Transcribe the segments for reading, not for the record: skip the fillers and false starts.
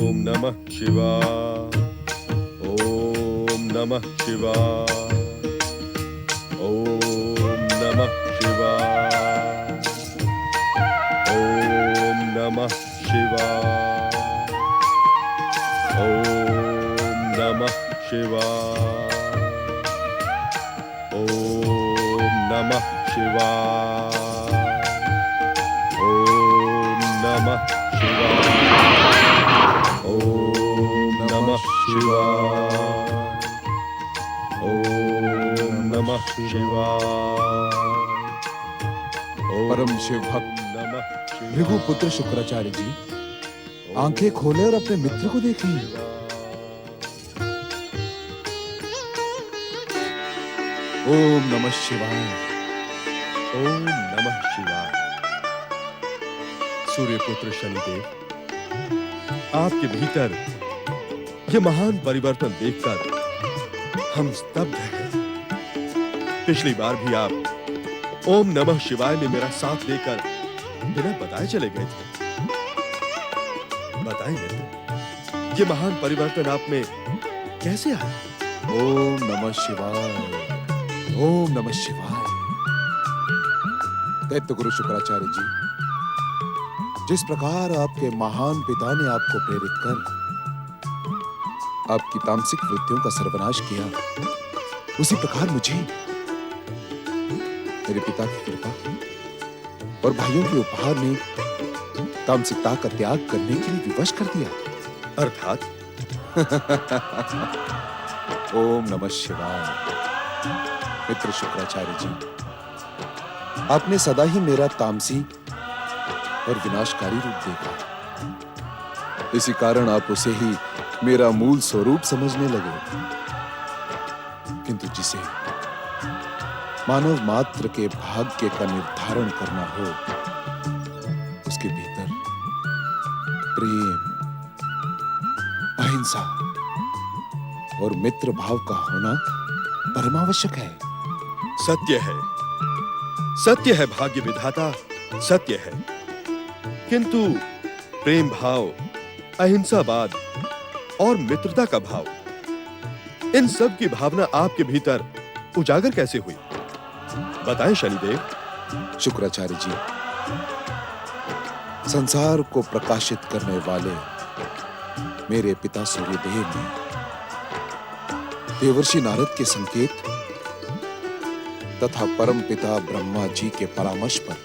नमः शिवाय। ओम नमः शिवाय। ओम नमः शिवाय। ओम नमः शिवाय। ओम नमः शिवाय। ओम नमः शिवाय। ओम नमः शिवाय। ओम नमः शिवाय। ओम नमः शिवाय। परम शिव भक्त नमः भृगुपुत्र शुक्राचार्य जी आंखें खोले और अपने मित्र को देखिए। ओम नमः शिवाय। ओम नमः शिवाय। सूर्यपुत्र शनिदेव, आपके भीतर यह महान परिवर्तन देखकर हम स्तब्ध हैं। पिछली बार भी आप ओम नमः शिवाय में मेरा साथ देकर बिना बताए चले गए थे। बताएंगे तो ये महान परिवर्तन आप में कैसे आया? ओम नमः शिवाय। ओम नमः शिवाय। दैत्य गुरु शुक्राचार्य जी, जिस प्रकार आपके महान पिता ने आपको प्रेरित कर आपकी तामसिक वृत्तियों का सर्वनाश किया, उसी प्रकार मुझे मेरे पिता की कृपा और भाइयों के उपहार ने तामसिकता का त्याग करने के लिए विवश कर दिया। अर्थात ओम नमः शिवाय। मित्र शुक्राचार्य जी, आपने सदा ही मेरा तामसी और विनाशकारी रूप देखा। इसी कारण आप उसे ही मेरा मूल स्वरूप समझने लगे। किंतु जिसे मानव मात्र के भाग्य का निर्धारण करना हो, उसके भीतर प्रेम, अहिंसा और मित्र भाव का होना परमावश्यक है। सत्य है, सत्य है भाग्य विधाता, सत्य है। किंतु प्रेम भाव, अहिंसावाद और मित्रता का भाव, इन सब की भावना आपके भीतर उजागर कैसे हुई? बताएं शनिदेव। शुक्राचार्य जी, संसार को प्रकाशित करने वाले मेरे पिता सूर्यदेव ने देवर्षि नारद के संकेत तथा परम पिता ब्रह्मा जी के परामर्श पर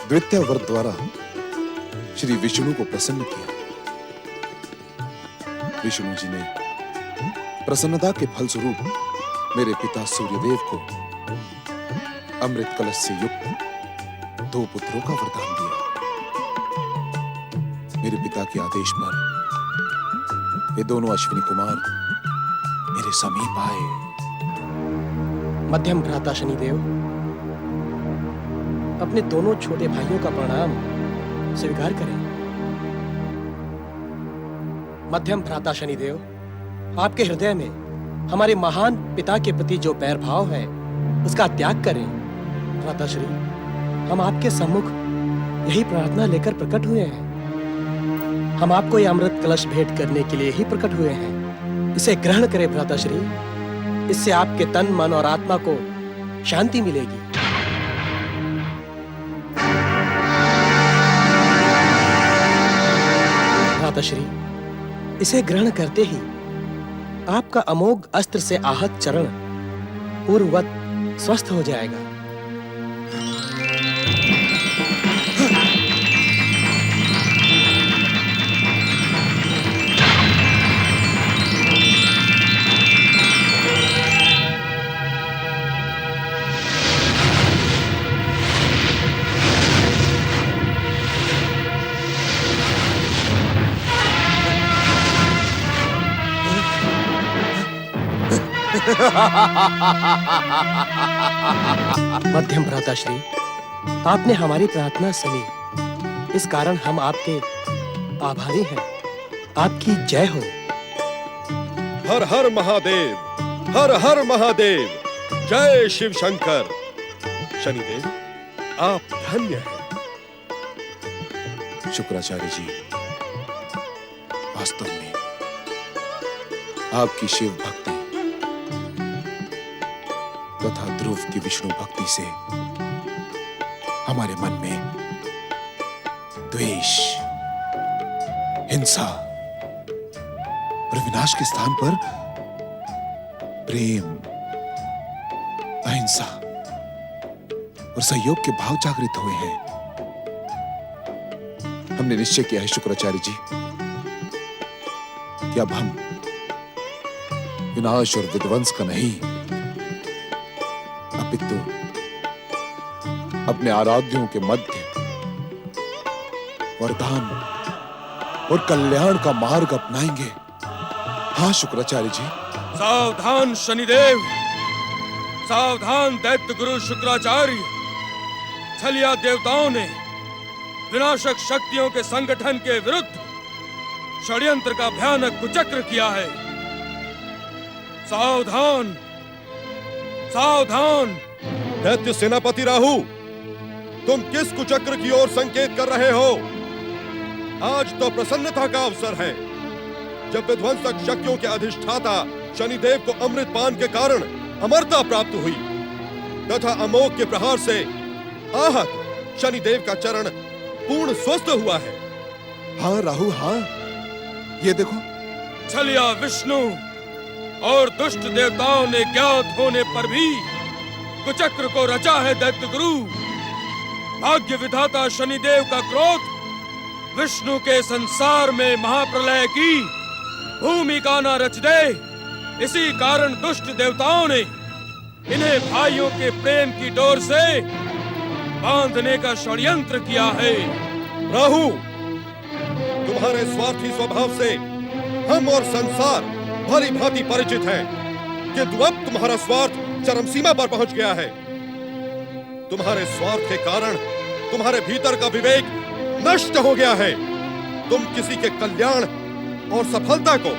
द्वितीय वर द्वारा श्री विष्णु को प्रसन्न किया। विष्णु जी ने प्रसन्नता के फलस्वरूप मेरे पिता सूर्यदेव को अमृत कलश से युक्त 2 पुत्रों का वरदान दिया। मेरे पिता के आदेश पर ये दोनों अश्विनी कुमार मेरे समीप आए। मध्यम भ्राता शनिदेव, अपने दोनों छोटे भाइयों का प्रणाम स्वीकार करें। मध्यम भ्राता शनिदेव, आपके हृदय में हमारे महान पिता के प्रति जो बैर भाव है, उसका त्याग करें। भ्राताश्री, हम आपके सम्मुख यही प्रार्थना लेकर प्रकट हुए हैं। हम आपको यह अमृत कलश भेंट करने के लिए ही प्रकट हुए हैं। इसे ग्रहण करें भ्राताश्री, इससे आपके तन, मन और आत्मा को शांति मिलेगी। भ्राताश्री, इसे ग्रहण करते ही आपका अमोघ अस्त्र से आहत चरण पूर्ववत स्वस्थ हो जाएगा। मध्यम भ्राताश्री, आपने हमारी प्रार्थना सुनी, इस कारण हम आपके आभारी हैं। आपकी जय हो। हर हर महादेव, हर हर महादेव, जय शिव शंकर। शनिदेव, आप धन्य हैं। शुक्राचार्य जी, वास्तव में आपकी शिव भक्ति तथा ध्रुव की विष्णु भक्ति से हमारे मन में द्वेष, हिंसा और विनाश के स्थान पर प्रेम, अहिंसा और सहयोग के भाव जागृत हुए हैं। हमने निश्चय किया है शुक्राचार्य जी कि अब हम विनाश और विध्वंस का नहीं, अपितु अपने आराध्यों के मध्य वरदान और कल्याण का मार्ग अपनाएंगे। हाँ शुक्राचार्य जी। सावधान शनिदेव, सावधान दैत्य गुरु शुक्राचार्य। छलिया देवताओं ने विनाशक शक्तियों के संगठन के विरुद्ध षड्यंत्र का भयानक कुचक्र किया है। सावधान, सावधान। दैत्य सेनापति राहु, तुम किस कुचक्र की ओर संकेत कर रहे हो? आज तो प्रसन्नता का अवसर है, जब विध्वंसक शक्तियों के अधिष्ठाता शनिदेव को अमृत पान के कारण अमरता प्राप्त हुई तथा अमोघ के प्रहार से आहत शनिदेव का चरण पूर्ण स्वस्थ हुआ है। हाँ राहु, हाँ, ये देखो। छलिया विष्णु और दुष्ट देवताओं ने ज्ञात होने पर भी कुचक्र को रचा है दैत्य गुरु। भाग्य विधाता शनिदेव का क्रोध विष्णु के संसार में महाप्रलय की भूमिका न रच दे, इसी कारण दुष्ट देवताओं ने इन्हें भाइयों के प्रेम की डोर से बांधने का षड्यंत्र किया है। राहु, तुम्हारे स्वार्थी स्वभाव से हम और संसार भली भांति परिचित हैं, किंतु अब तुम्हारा स्वार्थ चरम सीमा पर पहुंच गया है। तुम्हारे स्वार्थ के कारण तुम्हारे भीतर का विवेक नष्ट हो गया है। तुम किसी के कल्याण और सफलता को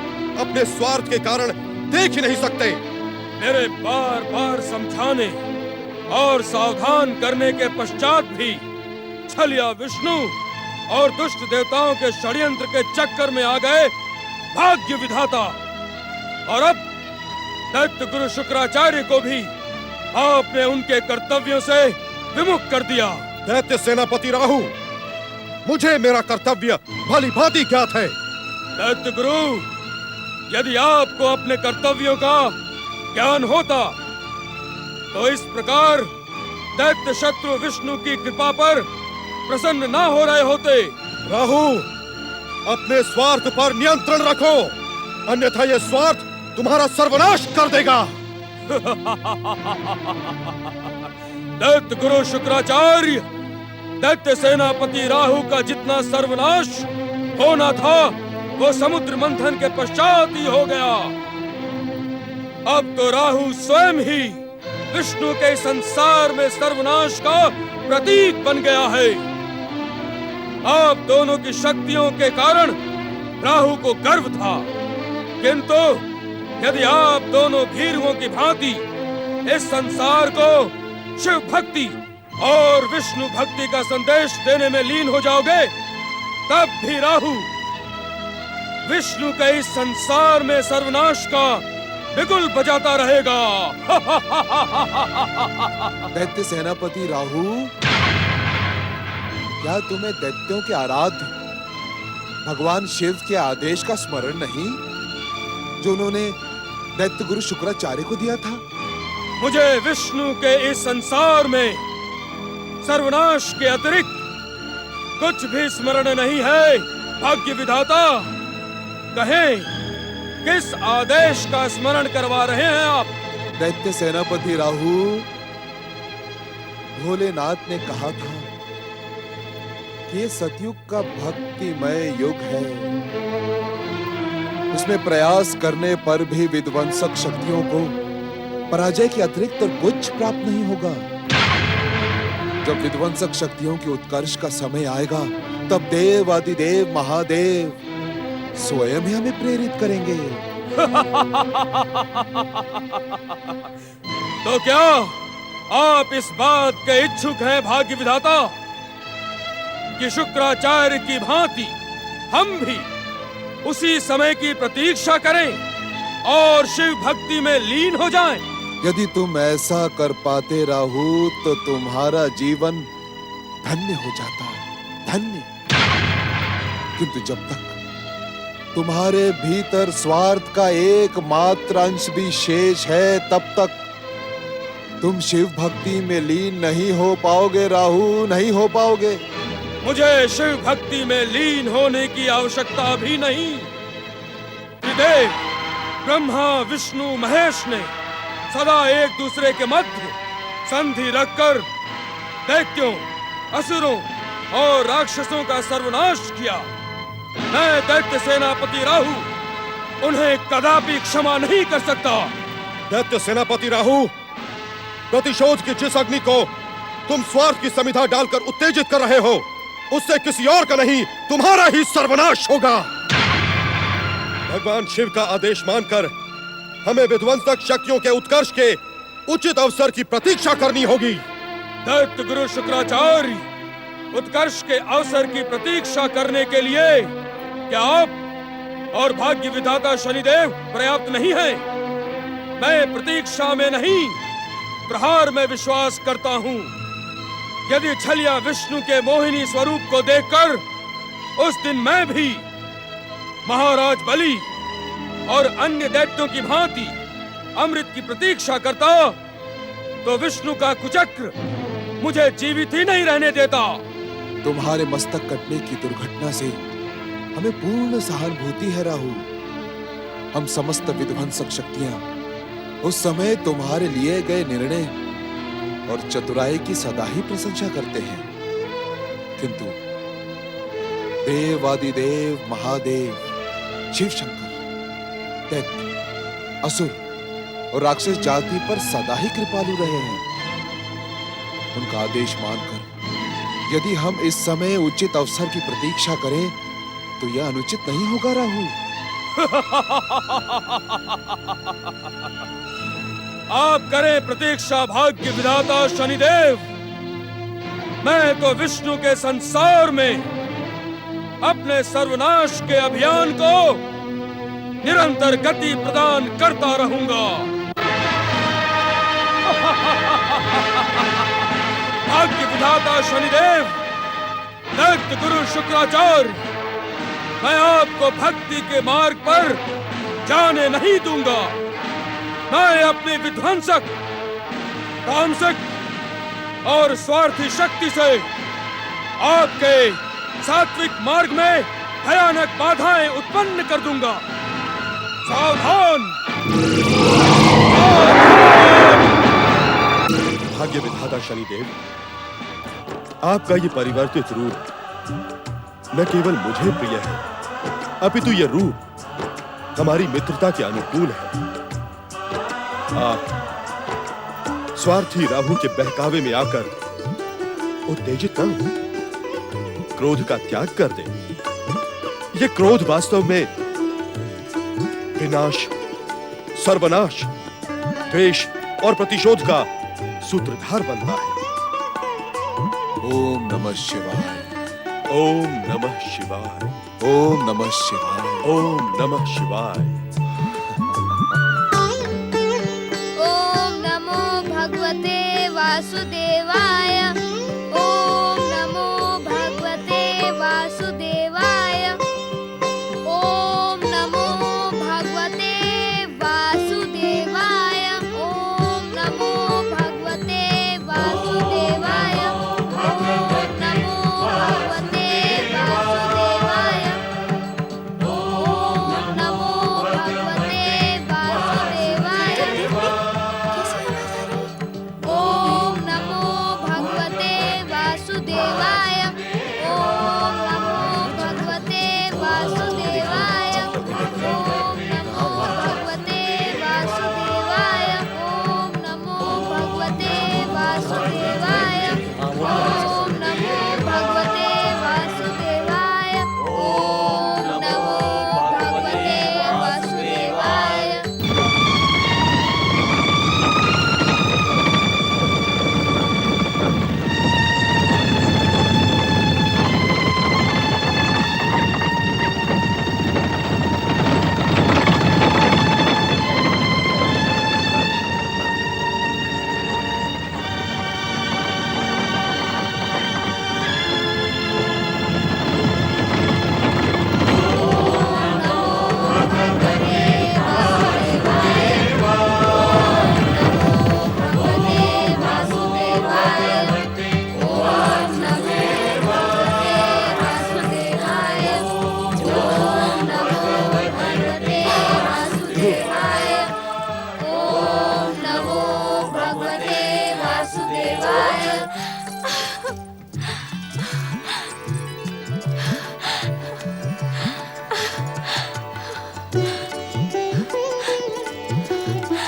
अपने स्वार्थ के कारण देख ही नहीं सकते। मेरे बार बार समझाने और सावधान करने के पश्चात भी छलिया विष्णु और दुष्ट देवताओं के षड्यंत्र के चक्कर में आ गए भाग्य विधाता। और अब दैत्य गुरु शुक्राचार्य को भी आपने उनके कर्तव्यों से विमुख कर दिया। दैत्य सेनापति राहु, मुझे मेरा कर्तव्य भली भांति ज्ञात है। दैत्य गुरु, यदि आपको अपने कर्तव्यों का ज्ञान होता तो इस प्रकार दैत्य शत्रु विष्णु की कृपा पर प्रसन्न ना हो रहे होते। राहु, अपने स्वार्थ पर नियंत्रण रखो, अन्यथा यह स्वार्थ तुम्हारा सर्वनाश कर देगा। दैत्य गुरु शुक्राचार्य, दैत्य सेनापति राहु का जितना सर्वनाश होना था वो समुद्र मंथन के पश्चात ही हो गया। अब तो राहु स्वयं ही विष्णु के संसार में सर्वनाश का प्रतीक बन गया है। आप दोनों की शक्तियों के कारण राहु को गर्व था, किंतु यदि आप दोनों भीरुओं की भांति इस संसार को शिव भक्ति और विष्णु भक्ति का संदेश देने में लीन हो जाओगे, तब भी राहु विष्णु के इस संसार में सर्वनाश का बिगुल बजाता रहेगा। दैत्य सेनापति राहु, क्या तुम्हें दैत्यों के आराध्य भगवान शिव के आदेश का स्मरण नहीं, जो उन्होंने दैत्य गुरु शुक्राचार्य को दिया था? मुझे विष्णु के इस संसार में सर्वनाश के अतिरिक्त कुछ भी स्मरण नहीं है। भाग्य विधाता, कहें किस आदेश का स्मरण करवा रहे हैं आप? दैत्य सेनापति राहु, भोलेनाथ ने कहा था कि ये सतयुग का भक्तिमय युग है, उसमें प्रयास करने पर भी विध्वंसक शक्तियों को पराजय के अतिरिक्त और कुछ प्राप्त नहीं होगा। जब विध्वंसक शक्तियों के उत्कर्ष का समय आएगा, तब देव आदिदेव महादेव स्वयं ही हमें प्रेरित करेंगे। तो क्या आप इस बात के इच्छुक हैं भाग्य विधाता कि शुक्राचार्य की भांति हम भी उसी समय की प्रतीक्षा करें और शिव भक्ति में लीन हो जाएं। यदि तुम ऐसा कर पाते राहु तो तुम्हारा जीवन धन्य हो जाता, धन्य। किंतु जब तक तुम्हारे भीतर स्वार्थ का एकमात्र अंश भी शेष है, तब तक तुम शिव भक्ति में लीन नहीं हो पाओगे राहु, नहीं हो पाओगे। मुझे शिव भक्ति में लीन होने की आवश्यकता भी नहीं। त्रिदेव ब्रह्मा विष्णु महेश ने सदा एक दूसरे के मध्य संधि रखकर दैत्यों, असुरों और राक्षसों का सर्वनाश किया। मैं दैत्य सेनापति राहु उन्हें कदापि क्षमा नहीं कर सकता। दैत्य सेनापति राहु, प्रतिशोध की जिस अग्नि को तुम स्वार्थ की समिधा डालकर उत्तेजित कर रहे हो, उससे किसी और का नहीं, तुम्हारा ही सर्वनाश होगा। भगवान शिव का आदेश मानकर हमें विध्वंसक शक्तियों के उत्कर्ष के उचित अवसर की प्रतीक्षा करनी होगी। दैत्य गुरु शुक्राचार्य, उत्कर्ष के अवसर की प्रतीक्षा करने के लिए क्या आप और भाग्य विधाता शनिदेव पर्याप्त नहीं है? मैं प्रतीक्षा में नहीं, प्रहार में विश्वास करता हूँ। यदि छलिया विष्णु के मोहिनी स्वरूप को देखकर उस दिन मैं भी महाराज बलि और अन्य दैत्यों की भांति अमृत की प्रतीक्षा करता, तो विष्णु का कुचक्र मुझे जीवित ही नहीं रहने देता। तुम्हारे मस्तक कटने की दुर्घटना से हमें पूर्ण सहानुभूति है राहु। हम समस्त विध्वंसक शक्तियां उस समय तुम्हारे लिए गए निर्णय और चतुराई की सदा ही प्रशंसा करते हैं, किंतु देवादिदेव महादेव शिव शंकर दैत्य, असुर और राक्षस जाति पर सदा ही कृपालु रहे हैं। उनका आदेश मानकर यदि हम इस समय उचित अवसर की प्रतीक्षा करें तो यह अनुचित नहीं होगा राहु। आप करें प्रतीक्षा भाग्य विधाता शनिदेव। मैं तो विष्णु के संसार में अपने सर्वनाश के अभियान को निरंतर गति प्रदान करता रहूंगा। भाग्य विधाता शनिदेव, दैत्य गुरु शुक्राचार्य, मैं आपको भक्ति के मार्ग पर जाने नहीं दूंगा। मैं अपनी विध्वंसक, तामसिक और स्वार्थी शक्ति से आपके सात्विक मार्ग में भयानक बाधाएं उत्पन्न कर दूंगा। सावधान! भाग्य विधाता शनिदेव, आपका ये परिवर्तित रूप न केवल मुझे प्रिय है, अपितु ये रूप हमारी मित्रता के अनुकूल है। आप स्वार्थी राहु के बहकावे में आकर उत्तेजित न हो, क्रोध का त्याग कर दें। ये क्रोध वास्तव में विनाश, सर्वनाश, द्वेष और प्रतिशोध का सूत्रधार बनता है। ओम नमः शिवाय, ओम नमः शिवाय, ओम नमः शिवाय, ओम नमः शिवाय। ओम नमो भगवते वासुदेवाय। ओम नमो भगवते वासुदेवाय। ओम नमो भगवते वासुदेवाय। ओम नमो भगवते वासुदेवाय। ओम नमो भगवते वासुदेवाय। ओम नमो भगवते वासुदेवाय। ओम नमो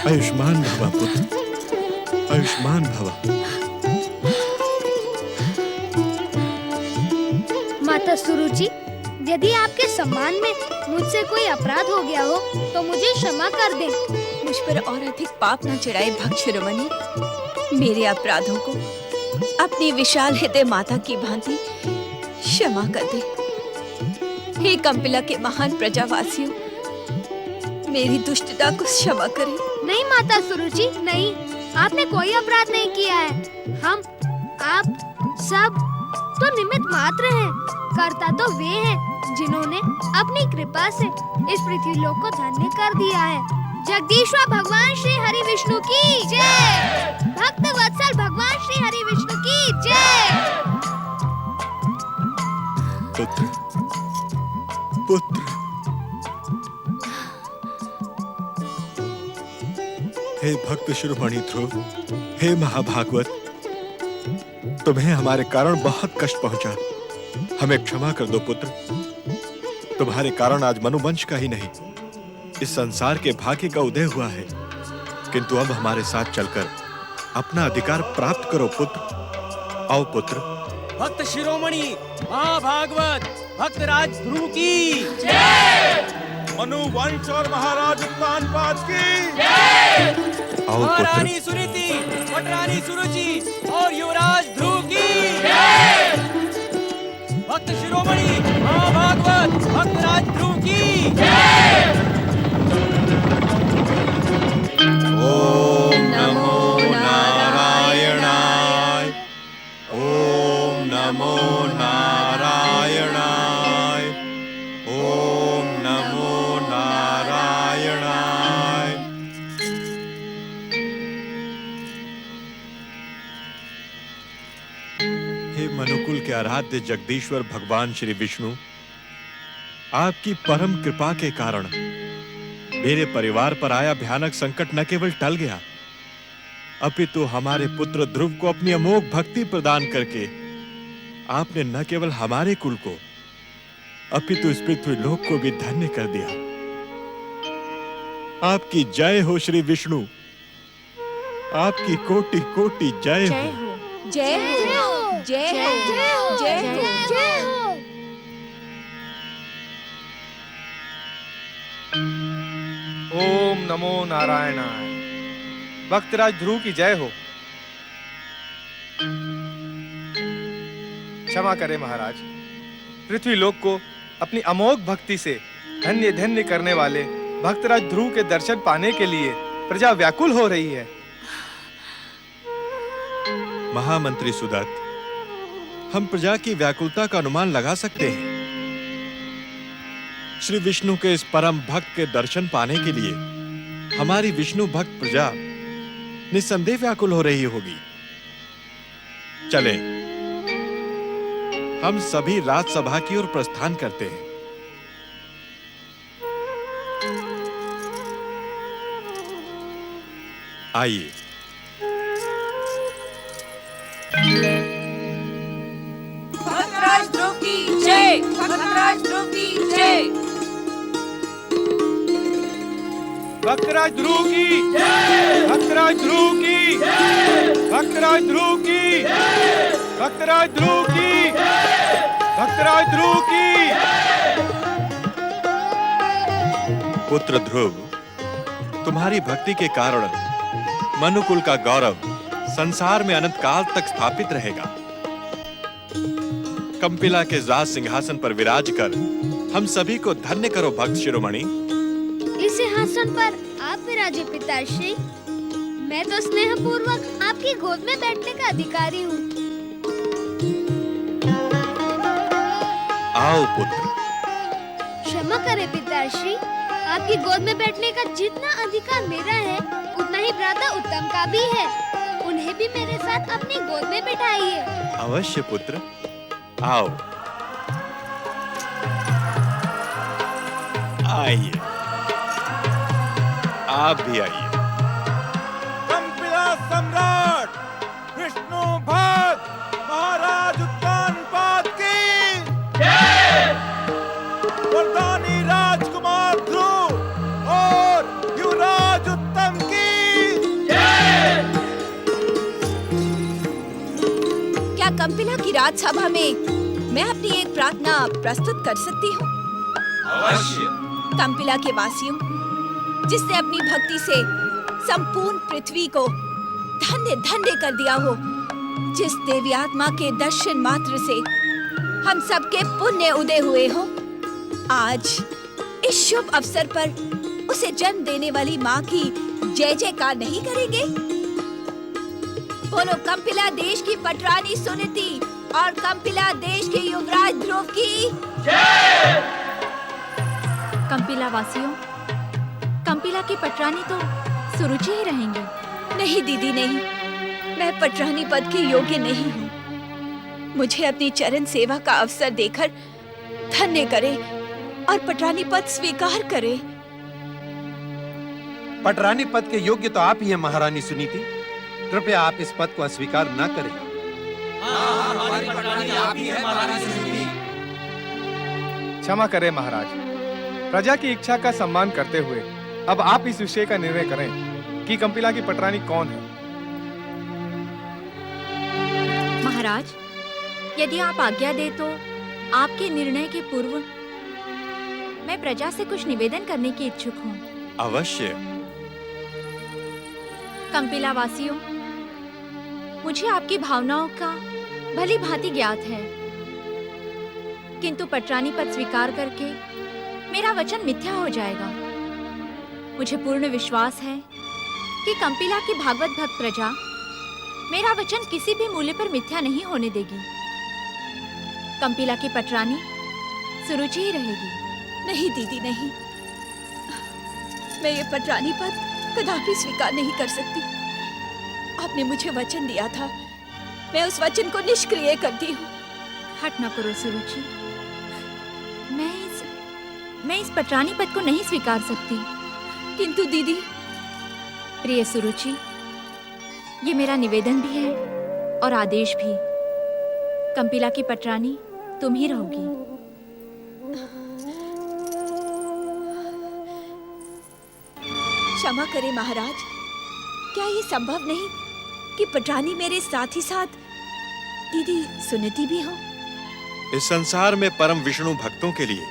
आयुष्मान भवा पुत्र, आयुष्मान भवा। माता सुरुचि, यदि आपके सम्मान में मुझसे कोई अपराध हो गया हो तो मुझे क्षमा कर दें। मुझ पर और अधिक पाप न चढ़ाए भक्त शिरोमणि। मेरे अपराधों को अपनी विशाल हृदय माता की भांति क्षमा कर दे। हे कंपिला के महान प्रजावासियों, मेरी दुष्टता को क्षमा करें। नहीं माता सुरुचि, नहीं, आपने कोई अपराध नहीं किया है। हम, आप सब तो निमित्त मात्र हैं। कर्ता तो वे हैं जिन्होंने अपनी कृपा से इस पृथ्वी लोक को धन्य कर दिया है। जगदीश्वर भगवान श्री हरि विष्णु की जय। भक्त वत्सल भगवान श्री हरि विष्णु की जय। पुत्र, पुत्र, हे भक्त शिरोमणि ध्रुव, हे महाभागवत, तुम्हें हमारे कारण बहुत कष्ट पहुंचा। हमें क्षमा कर दो पुत्र। तुम्हारे कारण आज मनुवंश का ही नहीं, इस संसार के भाग्य का उदय हुआ है। किंतु अब हमारे साथ चलकर अपना अधिकार प्राप्त करो पुत्र। आओ पुत्र। भक्त शिरोमणि महाभागवत भक्तराज ध्रुव की जय। मनुवंश और महाराज उत्तानपाद की आओ पुत्र। महारानी सुनीति, वटरानी सुरुचि और युवराज ध्रुव की जय। भक्त शिरोमणि महाभागवत भक्तराज ध्रुव की जय। ओम नमो नारायणाय, ओम नमो नारायणाय, ओम नमो नारायणाय। हे मनुकुल के आराध्य जगदीश्वर भगवान श्री विष्णु, आपकी परम कृपा के कारण मेरे परिवार पर आया भयानक संकट न केवल टल गया, अपितु हमारे पुत्र ध्रुव को अपनी अमोघ भक्ति प्रदान करके आपने न केवल हमारे कुल को अपितु इस पृथ्वी लोक को भी धन्य कर दिया। आपकी जय हो श्री विष्णु, आपकी कोटि कोटि जय हो। जय हो, जय हो, जय हो, जय हो। ओम नमो नारायणाय। भक्तराज ध्रुव की जय हो। क्षमा करें महाराज, पृथ्वी लोक को अपनी अमोघ भक्ति से धन्य धन्य करने वाले भक्तराज ध्रुव के दर्शन पाने के लिए प्रजा व्याकुल हो रही है। महामंत्री सुदत्त, हम प्रजा की व्याकुलता का अनुमान लगा सकते हैं। श्री विष्णु के इस परम भक्त के दर्शन पाने के लिए हमारी विष्णु भक्त प्रजा निस्संदेह व्याकुल हो रही होगी। चलें, हम सभी राजसभा की ओर प्रस्थान करते हैं। आइए। भक्तराज ध्रुव की जय। भक्तराज ध्रुव की जय। भक्तराज ध्रुव की जय। भक्तराज ध्रुव की जय। भक्तराज ध्रुव की जय। भक्तराज ध्रुव की जय। भक्तराज ध्रुव की। पुत्र ध्रुव, तुम्हारी भक्ति के कारण मनुकुल का गौरव संसार में अनंत काल तक स्थापित रहेगा। कंपिला के राज सिंहासन पर विराज कर हम सभी को धन्य करो भक्त शिरोमणि। इस सिंहासन पर आप विराजे पिताश्री। मैं तो स्नेह पूर्वक आपकी गोद में बैठने का अधिकारी हूँ। आओ पुत्र। क्षमा करें पिताश्री, आपकी गोद में बैठने का जितना अधिकार मेरा है उतना ही भ्राता उत्तम का भी है। उन्हें भी मेरे साथ अपनी गोद में बिठाइए। अवश्य पुत्र, आओ। आइए, आप भी आइए। कंपिला सम्राट विष्णु भक्त महाराज उत्तानपाद की जय। वरदानी राजकुमार ध्रुव और युवराज उत्तम की कंपिला की राजसभा में मैं अपनी एक प्रार्थना प्रस्तुत कर सकती हूँ? अवश्य। कंपिला के वासियों, जिसने अपनी भक्ति से संपूर्ण पृथ्वी को धन्य धन्य कर दिया हो, जिस देवी आत्मा के दर्शन मात्र से हम सबके पुण्य उदय हुए हो, आज इस शुभ अवसर पर उसे जन्म देने वाली माँ की जय जयकार नहीं करेंगे? बोलो कंपिला देश की पटरानी सुनीति और कंपिला देश के युवराज ध्रुव की जय। कंपिला वासियों, कंपिला की पटरानी तो सुरुचि ही रहेंगी। नहीं दीदी नहीं, मैं पटरानी पद के योग्य नहीं हूँ। मुझे अपनी चरण सेवा का अवसर देकर धन्य करे और पटरानी पद स्वीकार करे। पटरानी पद के योग्य तो आप ही हैं महारानी सुनीति। कृपया आप इस पद को अस्वीकार न करें। हमारी पटरानी आप ही हैं महारानी सुनीति। क्षमा करें महाराज, प्रजा की इच्छा का सम्मान करते हुए अब आप इस विषय का निर्णय करें कि कंपिला की पटरानी कौन है। महाराज, यदि आप आज्ञा दे तो आपके निर्णय के पूर्व मैं प्रजा से कुछ निवेदन करने की इच्छुक हूँ। अवश्य। कंपिला वासियों, मुझे आपकी भावनाओं का भली भांति ज्ञात है, किंतु पटरानी पद स्वीकार करके मेरा वचन मिथ्या हो जाएगा। मुझे पूर्ण विश्वास है कि कंपिला की भागवत भक्त प्रजा मेरा वचन किसी भी मूल्य पर मिथ्या नहीं होने देगी। कंपिला की पटरानी सुरुचि ही रहेगी। नहीं दीदी नहीं, मैं ये पटरानी पद कदापि स्वीकार नहीं कर सकती। आपने मुझे वचन दिया था, मैं उस वचन को निष्क्रिय करती हूँ। हट न करो सुरुचि, मैं इस पटरानी पद को नहीं स्वीकार सकती। किंतु दीदी। प्रिय सुरुचि, ये मेरा निवेदन भी है और आदेश भी। कंपिला की पटरानी तुम ही रहोगी। क्षमा करें महाराज, क्या ये संभव नहीं कि पटरानी मेरे साथ ही साथ दीदी सुनीति भी हो? इस संसार में परम विष्णु भक्तों के लिए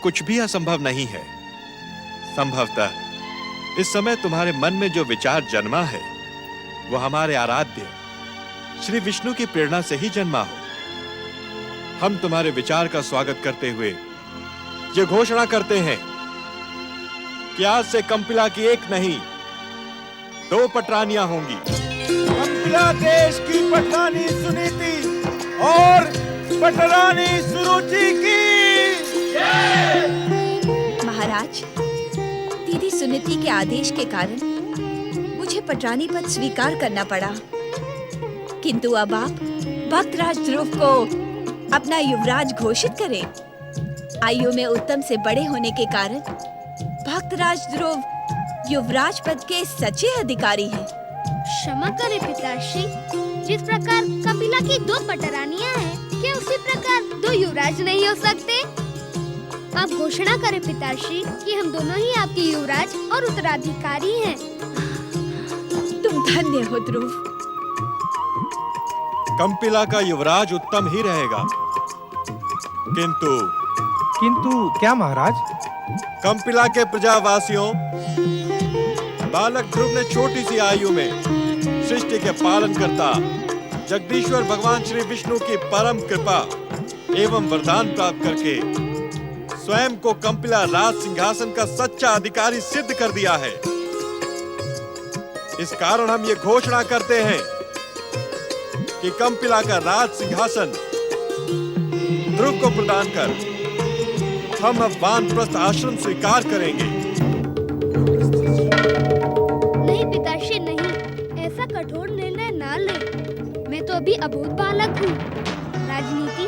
कुछ भी असंभव नहीं है। संभवतः इस समय तुम्हारे मन में जो विचार जन्मा है वो हमारे आराध्य श्री विष्णु की प्रेरणा से ही जन्मा हो। हम तुम्हारे विचार का स्वागत करते हुए ये घोषणा करते हैं कि आज से कंपिला की एक नहीं 2 पटरानियां होंगी। कंपिला देश की पटरानी सुनीति और पटरानी सुरुचि की महाराज, दीदी सुनीति के आदेश के कारण मुझे पटरानी पद स्वीकार करना पड़ा, किंतु अब आप भक्तराज ध्रुव को अपना युवराज घोषित करें। आयु में उत्तम से बड़े होने के कारण भक्तराज ध्रुव युवराज पद के सच्चे अधिकारी हैं। क्षमा करें पिताश्री, जिस प्रकार कंपिला की 2 पटरानियां हैं, क्या उसी प्रकार 2 युवराज नहीं हो सकते? आप घोषणा करें पिताश्री कि हम दोनों ही आपके युवराज और उत्तराधिकारी हैं। तुम धन्य हो ध्रुव। कंपिला का युवराज उत्तम ही रहेगा, किंतु क्या महाराज? कंपिला के प्रजावासियों, बालक ध्रुव ने छोटी सी आयु में सृष्टि के पालन करता जगदीश्वर भगवान श्री विष्णु की परम कृपा एवं वरदान प्राप्त करके स्वयं को कंपिला राज सिंहासन का सच्चा अधिकारी सिद्ध कर दिया है। इस कारण हम ये घोषणा करते हैं कि कंपिला का राज सिंहासन ध्रुव को प्रदान कर हम अब वानप्रस्थ आश्रम स्वीकार करेंगे। नहीं पिताश्री नहीं, ऐसा कठोर निर्णय ना ले। मैं तो अभी अबोध बालक हूँ। राजनीति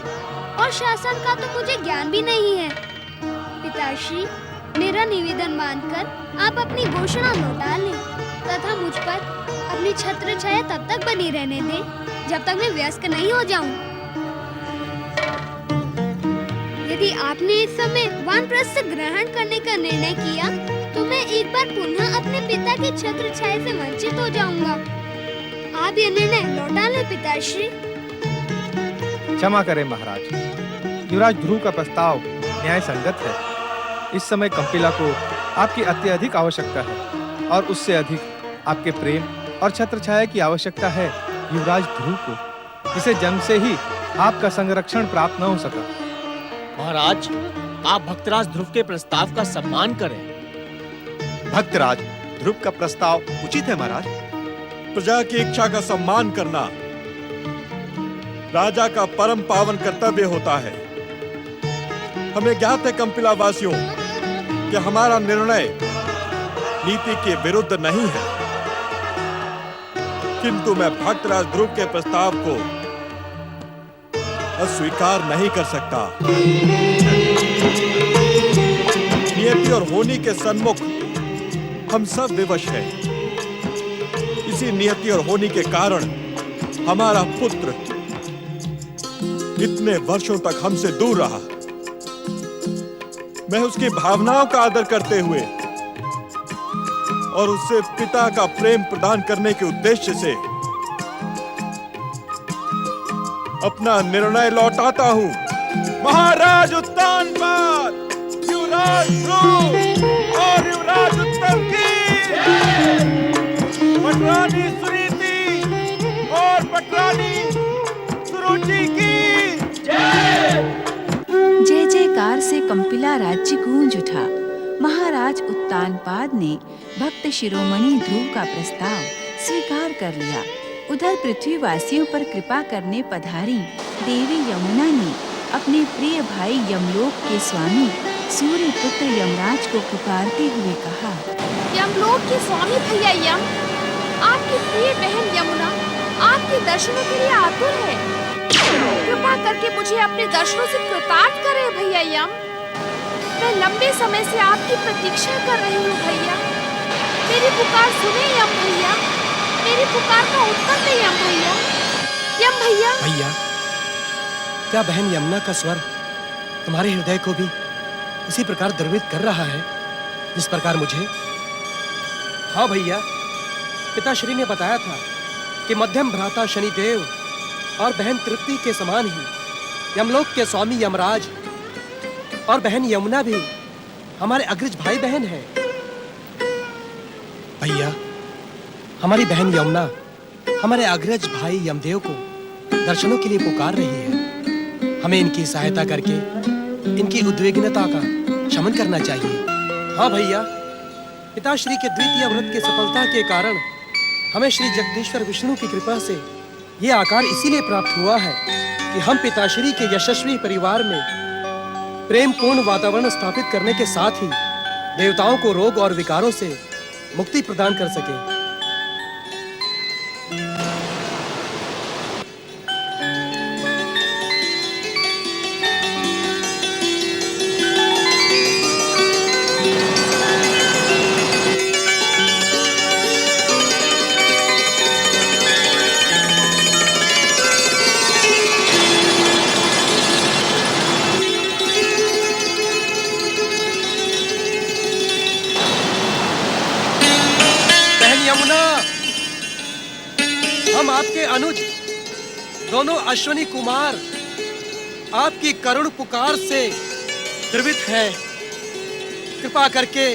और शासन का तो मुझे ज्ञान भी नहीं है। पिताश्री, मेरा निवेदन मानकर आप अपनी घोषणा लौटा लें तथा मुझ पर अपनी छत्र छाया तब तक बनी रहने दें जब तक मैं वयस्क नहीं हो जाऊं। यदि आपने इस समय वानप्रस्थ ग्रहण करने का निर्णय किया तो मैं एक बार पुनः अपने पिता की छत्र छाया से वंचित हो जाऊंगा। आप ये निर्णय लौटा लें पिताश्री। क्षमा करें महाराज, युवराज ध्रुव का प्रस्ताव न्याय संगत है। इस समय कंपिला को आपकी अत्यधिक आवश्यकता है और उससे अधिक आपके प्रेम और छत्र छाया की आवश्यकता है युवराज ध्रुव को, जिसे जन्म से ही आपका संरक्षण प्राप्त न हो सका। महाराज, आप भक्तराज ध्रुव के प्रस्ताव का सम्मान करें। भक्तराज ध्रुव का प्रस्ताव उचित है महाराज। प्रजा की इच्छा का सम्मान करना राजा का परम पावन कर्तव्य होता है। हमें ज्ञात है कंपिला वासियों कि हमारा निर्णय नीति के विरुद्ध नहीं है, किंतु मैं भक्तराज ध्रुव के प्रस्ताव को अस्वीकार नहीं कर सकता। नियति और होनी के सन्मुख हम सब विवश हैं। इसी नियति और होनी के कारण हमारा पुत्र इतने वर्षों तक हमसे दूर रहा। मैं उसकी भावनाओं का आदर करते हुए और उससे पिता का प्रेम प्रदान करने के उद्देश्य से अपना निर्णय लौटाता हूं। महाराज उत्तानपाद, युवराज ध्रुव और युवराज उत्तम की, पटरानी सुनीति और पटरानी सुरुचि की जय जयकार से कंपिला राज्य गूंज उठा। महाराज उत्तानपाद ने भक्त शिरोमणि ध्रुव का प्रस्ताव स्वीकार कर लिया। उधर पृथ्वीवासियों पर कृपा करने पधारी देवी यमुना ने अपने प्रिय भाई यमलोक के स्वामी सूर्य पुत्र यमराज को पुकारते हुए कहा, यमलोक के स्वामी भैया यम, आपकी प्रिय बहन यमुना आपके दर्शनों के लिए आतुर है। कृपा करके मुझे अपने दर्शनों से कृतार्थ करें भैया यम। मैं लंबे समय से आपकी प्रतीक्षा कर रही हूँ भैया। मेरी पुकार सुने यम भैया, मेरी पुकार का उत्तर दे यम भैया। यम भैया। भैया, क्या बहन यमुना का स्वर तुम्हारे हृदय को भी उसी प्रकार द्रवित कर रहा है जिस प्रकार मुझे? हाँ भैया, पिताश्री ने बताया था कि मध्यम भ्राता शनिदेव और बहन तृप्ति के समान ही यमलोक के स्वामी यमराज और बहन यमुना भी हमारे अग्रज भाई बहन हैं। भैया, हमारी बहन यमुना हमारे अग्रज भाई यमदेव को दर्शनों के लिए पुकार रही है। हमें इनकी सहायता करके इनकी उद्विग्नता का शमन करना चाहिए। हाँ भैया, पिताश्री के द्वितीय व्रत की सफलता के कारण हमें श्री जगदीश्वर विष्णु की कृपा से ये आकार इसीलिए प्राप्त हुआ है कि हम पिताश्री के यशस्वी परिवार में प्रेम पूर्ण वातावरण स्थापित करने के साथ ही देवताओं को रोग और विकारों से मुक्ति प्रदान कर सके। हम आपके अनुज दोनों अश्वनी कुमार आपकी करुण पुकार से द्रवित हैं। कृपा करके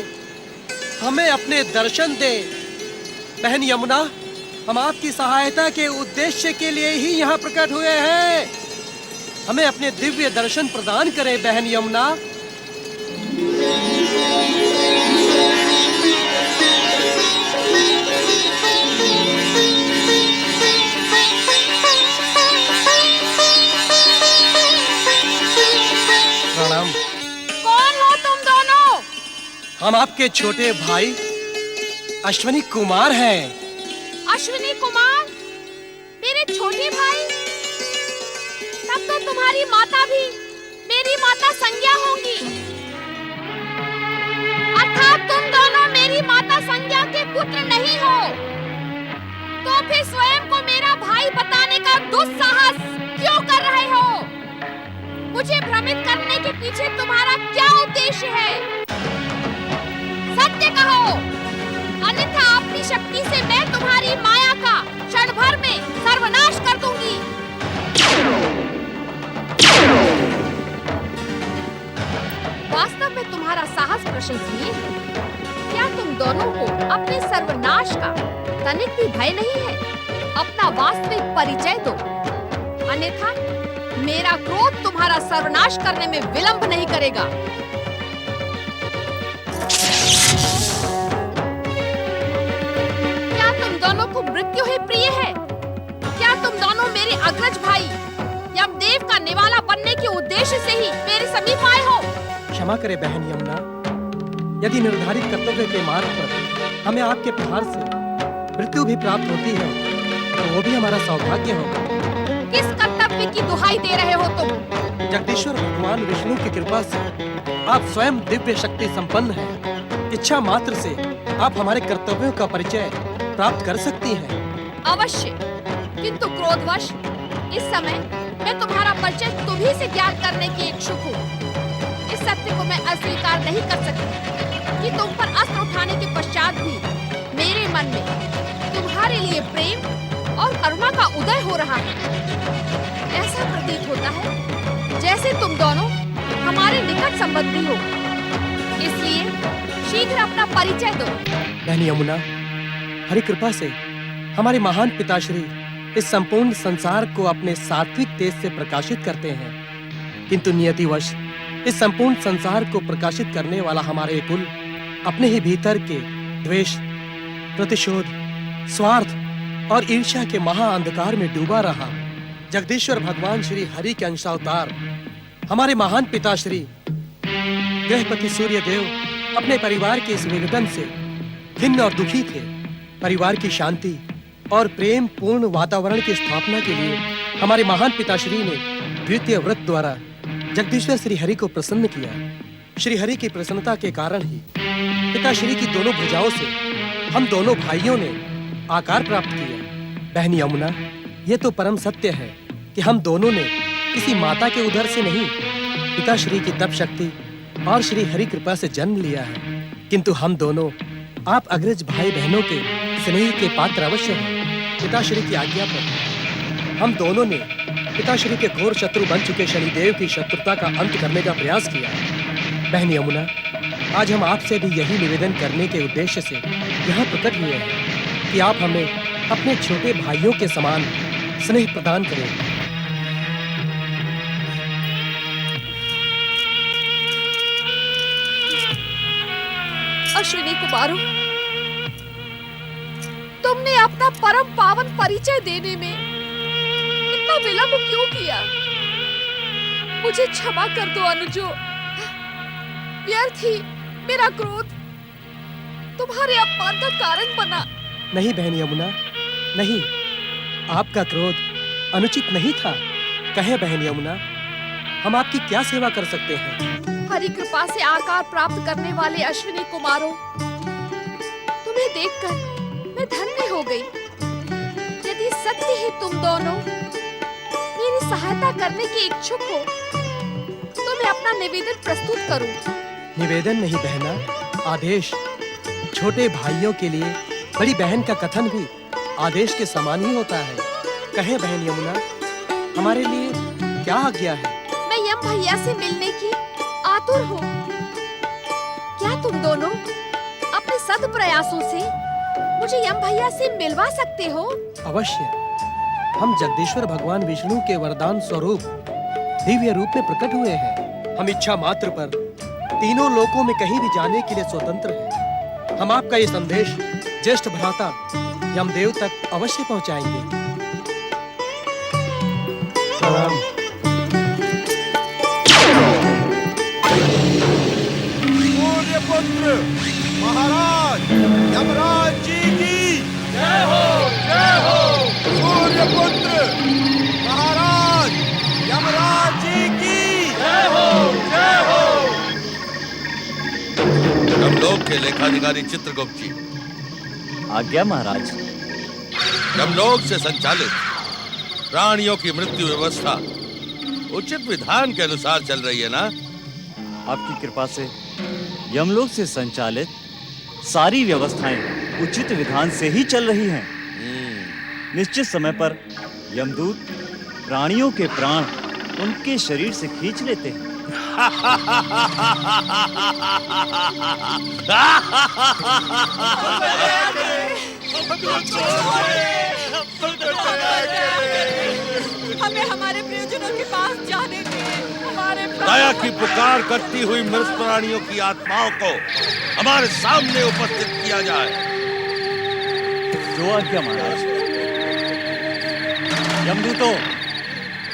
हमें अपने दर्शन दे। बहन यमुना, हम आपकी सहायता के उद्देश्य के लिए ही यहाँ प्रकट हुए हैं। हमें अपने दिव्य दर्शन प्रदान करें बहन यमुना। हम आपके छोटे भाई अश्वनी कुमार हैं। अश्वनी कुमार, मेरे छोटे भाई? तब तो तुम्हारी माता भी मेरी माता संज्ञा होंगी। अर्थात तुम दोनों मेरी माता संज्ञा के पुत्र नहीं हो। तो फिर स्वयं को मेरा भाई बताने का दुस्साहस क्यों कर रहे हो? मुझे भ्रमित करने के पीछे तुम्हारा क्या उद्देश्य है? सत्य कहो, अन्यथा अपनी शक्ति से मैं तुम्हारी माया का क्षण भर में सर्वनाश कर दूंगी। प्रशंसनीय है। क्या तुम दोनों को अपने सर्वनाश का तनिक भी भय नहीं है? अपना वास्तविक परिचय दो, अन्यथा मेरा क्रोध तुम्हारा सर्वनाश करने में विलंब नहीं करेगा। क्या तुम दोनों को मृत्यु ही प्रिय है? क्या तुम दोनों मेरे अग्रज भाई यमदेव का निवाला बनने के उद्देश्य से ही मेरे समीप आए हो? क्षमा करे बहन यमुना, यदि निर्धारित कर्तव्य के मार्ग पर हमें आपके प्रहार से मृत्यु भी प्राप्त होती है तो वो भी हमारा सौभाग्य होगा। किस कर्तव्य की दुहाई दे रहे हो तुम? जगदीश्वर भगवान विष्णु की कृपा से आप स्वयं दिव्य शक्ति संपन्न हैं। इच्छा मात्र से आप हमारे कर्तव्यों का परिचय प्राप्त कर सकती हैं। अवश्य, किंतु क्रोधवश इस समय मैं तुम्हारा परिचय तुम्ही से ज्ञात करने की इच्छुक हूँ। इस सत्य को मैं अस्वीकार नहीं कर सकती कि तुम पर अस्त्र उठाने के पश्चात भी मेरे मन में तुम्हारे लिए प्रेम और करुणा का उदय हो रहा है। ऐसा प्रतीत होता है जैसे तुम दोनों हमारे निकट संबंधी हो। इसलिए शीघ्र अपना परिचय दो। बहन यमुना, हरि कृपा से हमारे महान पिताश्री इस संपूर्ण संसार को अपने सात्विक तेज से प्रकाशित करते हैं, किंतु नियतिवश इस संपूर्ण संसार को प्रकाशित करने वाला हमारे कुल अपने ही भीतर के द्वेष, प्रतिशोध, स्वार्थ और ईर्ष्या के महाअंधकार में डूबा रहा। जगदीश्वर भगवान श्री हरि के अंशावतार हमारे महान पिताश्री गृहपति सूर्य देव अपने परिवार के इस निवेदन से खिन्न और दुखी थे। परिवार की शांति और प्रेम पूर्ण वातावरण की स्थापना के लिए हमारे महान पिताश्री ने द्वितीय व्रत द्वारा जगदीश्वर श्री हरि को प्रसन्न किया। श्री हरि की प्रसन्नता के कारण ही पिताश्री की दोनों भुजाओं से हम दोनों भाइयों ने आकार प्राप्त किया। बहन यमुना, ये तो परम सत्य है कि हम दोनों ने किसी माता के उदर से नहीं, पिताश्री की तप शक्ति और श्री हरि कृपा से जन्म लिया है। किंतु हम दोनों आप अग्रज भाई बहनों के स्नेह के पात्र अवश्य हैं। पिताश्री की आज्ञा पर हम दोनों ने पिताश्री के घोर शत्रु बन चुके शनिदेव की शत्रुता का अंत करने का प्रयास किया। बहन यमुना, आज हम आपसे भी यही निवेदन करने के उद्देश्य से यहाँ प्रकट हुए हैं कि आप हमें अपने छोटे भाइयों के समान स्नेह प्रदान करें। अश्विनी कुमारों, तुमने अपना परम पावन परिचय देने में इतना विलंब क्यों किया? मुझे क्षमा कर दो अनुजो। व्यर्थ ही मेरा क्रोध तुम्हारे अपमान का कारण बना। नहीं बहन यमुना, नहीं, आपका क्रोध अनुचित नहीं था। कहे बहन यमुना, हम आपकी क्या सेवा कर सकते हैं? हरि कृपा से आकार प्राप्त करने वाले अश्विनी कुमारों, तुम्हें देखकर मैं धन्य हो गई। यदि सत्य ही तुम दोनों मेरी सहायता करने के इच्छुक हो तो मैं अपना निवेदन प्रस्तुत करूं। निवेदन नहीं बहना, आदेश। छोटे भाइयों के लिए बड़ी बहन का कथन भी आदेश के समान ही होता है। कहे बहन यमुना, हमारे लिए क्या आज्ञा है? मैं यम भैया से मिलने की आतुर हूँ। क्या तुम दोनों अपने सद प्रयासों से मुझे यम भैया से मिलवा सकते हो? अवश्य। हम जगदीश्वर भगवान विष्णु के वरदान स्वरूप दिव्य रूप में प्रकट हुए हैं। हम इच्छा मात्र पर तीनों लोकों में कहीं भी जाने के लिए स्वतंत्र हैं। हम आपका ये संदेश ज्येष्ठ भ्राता यमदेव तक अवश्य पहुंचाएंगे। प्रणाम। सूर्यपुत्र महाराज यमराज जी की जय हो, जय हो। सूर्यपुत्र महाराज यमराज जी की जय हो, जय हो। यमलोक के लेखाधिकारी चित्रगुप्त जी। आज्ञा महाराज। यमलोक से संचालित प्राणियों की मृत्यु व्यवस्था उचित विधान के अनुसार चल रही है ना? आपकी कृपा से यमलोक से संचालित सारी व्यवस्थाएं उचित विधान से ही चल रही हैं। निश्चित समय पर यमदूत प्राणियों के प्राण उनके शरीर से खींच लेते हैं। हमें हमारे प्रियजनों के पास जाने दें। हमारे दया की पुकार करती हुई मृत प्राणियों की आत्माओं को हमारे सामने उपस्थित किया जाए। जो आज्ञा महाराज। यमदूतों,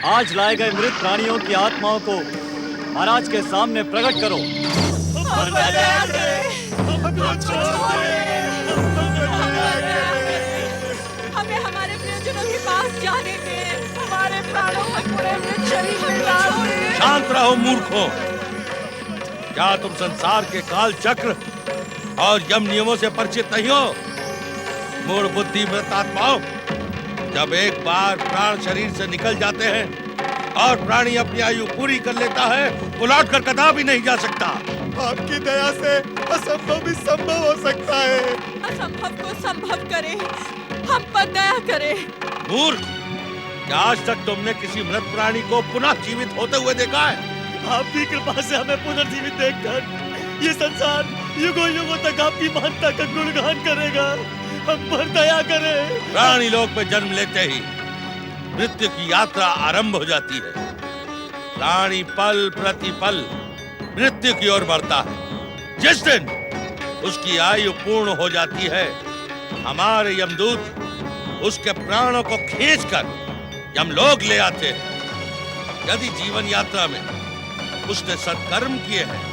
आज लाए गए मृत प्राणियों की आत्माओं को महाराज के सामने प्रकट करो। हमें हमारे प्रियजनों के पास जाने दें। हमारे प्राणों को पूरे मृत शरीर में डालो। शांत रहो मूर्खों। क्या तुम संसार के काल चक्र और यम नियमों से परिचित नहीं हो? मूढ़ बुद्धि मृत आत्माओं, जब एक बार प्राण शरीर से निकल जाते हैं और प्राणी अपनी आयु पूरी कर लेता है, वो लौट कर कदापि नहीं जा सकता। आपकी दया से असंभव भी संभव हो सकता है। असंभव को संभव करे, हम पर दया करे। मूर्ख, क्या आज तक तुमने किसी मृत प्राणी को पुनः जीवित होते हुए देखा है? आपकी कृपा से हमें पुनर्जीवित देखकर ये संसार युगों युगों तक आपकी महानता का गुणगान करेगा। हम पर दया करें। प्राणी लोक में जन्म लेते ही मृत्यु की यात्रा आरंभ हो जाती है। प्राणी पल प्रति पल मृत्यु की ओर बढ़ता है। जिस दिन उसकी आयु पूर्ण हो जाती है, हमारे यमदूत उसके प्राणों को खींचकर यमलोक ले आते हैं। यदि जीवन यात्रा में उसने सत्कर्म किए हैं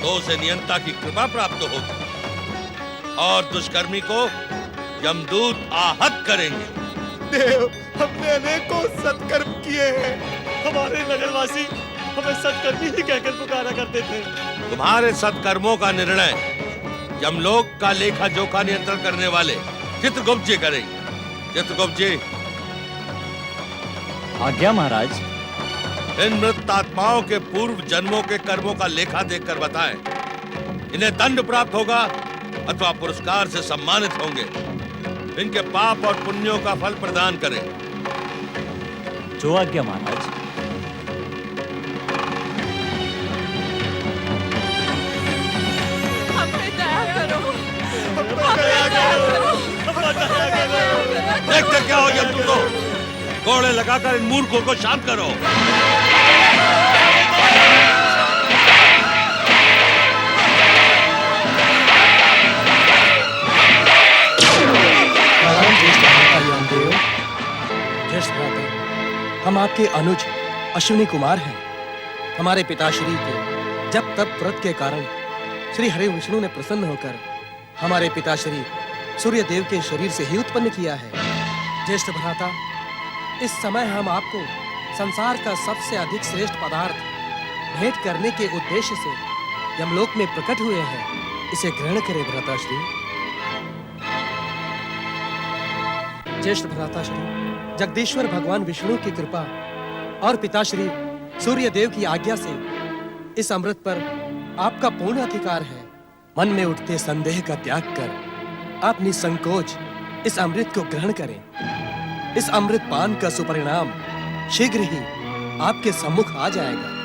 तो उसे नियंता की कृपा प्राप्त होगी और दुष्कर्मी को यमदूत आहत करेंगे। देव, हमने अनेकों सत्कर्म किए हैं। हमारे नगरवासी हमें सत्कर्मी ही कहकर पुकारा करते थे। तुम्हारे सत्कर्मों का निर्णय यमलोक का लेखा जोखा नियंत्रण करने वाले चित्रगुप्त जी करेंगे। चित्रगुप्त जी, आज्ञा महाराज। इन मृत आत्माओं के पूर्व जन्मों के कर्मों का लेखा देखकर बताएं। इन्हें दंड प्राप्त होगा अथवा पुरस्कार से सम्मानित होंगे। इनके पाप और पुण्यों का फल प्रदान करें। जो आज्ञा महाराज। हम पे दया करो। देखते क्या हो यमदूतों, घोड़े लगाकर इन मूर्खों को शांत करो। ज्येष्ठ भ्राता, हम आपके अनुज अश्विनी कुमार हैं। हमारे पिताश्री के जब तब व्रत के कारण श्री हरि विष्णु ने प्रसन्न होकर हमारे पिताश्री सूर्य देव के शरीर से ही उत्पन्न किया है। ज्येष्ठ भ्राता, इस समय हम आपको संसार का सबसे अधिक श्रेष्ठ पदार्थ भेंट करने के उद्देश्य से यमलोक में प्रकट हुए हैं। इसे ग्रहण करें भ्राताश्री। ज्येष्ठ भ्राताश्री, जगदीश्वर भगवान विष्णु की कृपा और पिताश्री सूर्य देव की आज्ञा से इस अमृत पर आपका पूर्ण अधिकार है। मन में उठते संदेह का त्याग कर आप निसंकोच इस अमृत को ग्रहण करें। इस अमृत पान का सुपरिणाम शीघ्र ही आपके सम्मुख आ जाएगा।